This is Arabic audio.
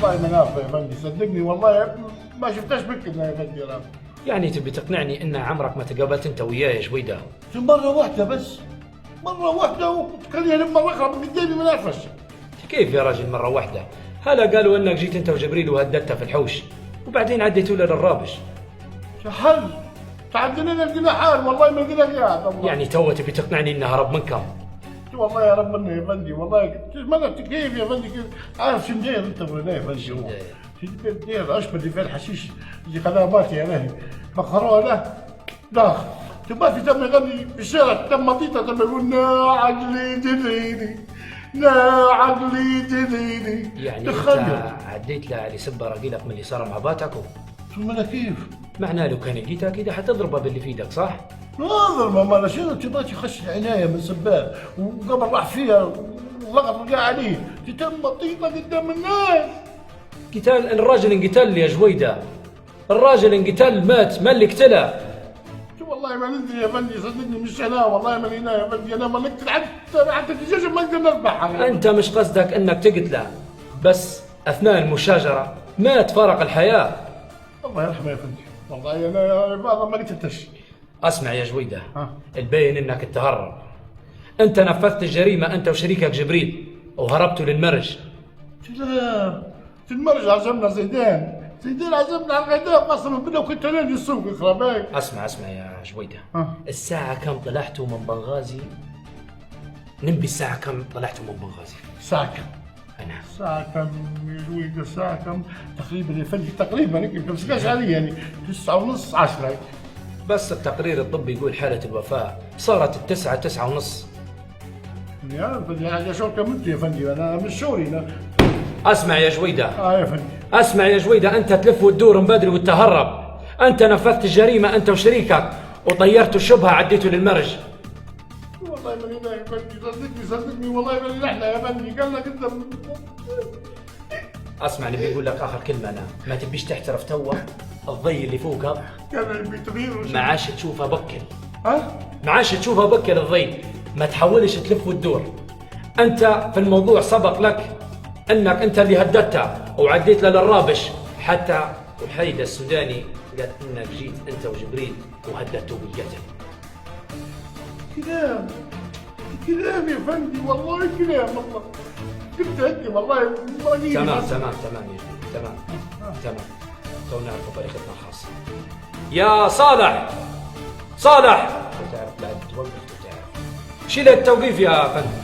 والله ما نافع يا فندي، صدقني والله ما شفتهاش بك يا فندي انا. يعني تبي تقنعني ان عمرك ما تقابلت انت وياه يا جويده؟ شو مرة واحدة بس، مرة واحدة وكان لما اقرب من قدامي ما نعرفش. كيف يا راجل مره واحده؟ هلا قالوا انك جيت انت وجبريل وهددته في الحوش وبعدين عديتوا له للرابش. شو حل؟ تعدينا لقينا حال والله ما لقينا قاعد والله. يعني تو تبي تقنعني انه هرب منكم؟ والله يا رب منه يا فندي، والله ما كيف يا فندي كيف عارف شو ندير انت ولا يا فندي؟ شو ندير؟ اشبه اللي في الحشيش اللي خدماتي انا بخروه له داخل تبغى في تم يغني في الشارع تم مطيطه تم يقول نا عقلي دليلي نا عقلي دليلي. يعني انت عديت له على سبه رقيلك من اللي صار مع باتكو؟ ثم انا كيف؟ معناه لو كان لقيتها كده حتضربه باللي في ايدك صح؟ ناظر ما شنو تبغى تخش عنايه من سباب وقبل راح فيها وضغط رجع عليه تتم مطيطه قدام الناس. قتال الراجل انقتل يا جويده، الراجل انقتل مات، ما اللي قتله؟ والله ما ندري يا فندي، صدقني مش انا والله ما لينا يا فندي، انا ما نقتل حتى الدجاجه ما نقدر نذبحها. انت مش قصدك انك تقتله، بس اثناء المشاجره مات فارق الحياه. الله يرحمه يا فندي، والله انا بعض ما قتلتش. اسمع يا جويده، البين انك تهرب. انت نفذت الجريمه انت وشريكك جبريل وهربتوا للمرج. لا في المرج عزمنا زيدان عزمنا على الغداء قسما بالله وكنت انا اللي السوق خرباي. اسمع يا جويده، الساعه كم طلعتوا من بنغازي؟ نبي الساعه كم طلعتوا من بنغازي؟ الساعه كم؟ انا الساعه كم يا جويده؟ الساعه كم تقريبا يا فندي؟ تقريبا هيك ما تمسكهاش علي يعني 9:30 10 هيك. بس التقرير الطبي يقول حاله الوفاه صارت 9:30. يا فندي انا شو كملت يا فندي، انا مش شوري انا. اسمع يا جويده، يا فندي اسمع يا جويده، انت تلف وتدور من بدري وتهرب. انت نفذت الجريمه انت وشريكك وطيرتوا الشبهه عديتوا للمرج. والله ماني لا يا فندي، صدقني والله ماني نحن يا فندي، قال لك انت. اسمع اللي بيقول لك اخر كلمه، انا ما تبيش تحترف توه. الضي اللي فوقها كان اللي بيتغير ما عادش تشوفها بكل. ما عادش تشوفها بكل الضي، ما تحاولش تلف وتدور. انت في الموضوع سبق لك انك انت اللي هددتها وعديت له للرابش، حتى الحيدة السوداني قال انك جيت انت وجبريل وهددته بالقتل. كلام يا فندي، والله كلام والله قلت هيك والله. تمام يا جبريل، تمام تو نعرف طريقتنا الخاصة. يا صالح تعرف بعد توقف وتعرف شيل التوقيف يا فندم.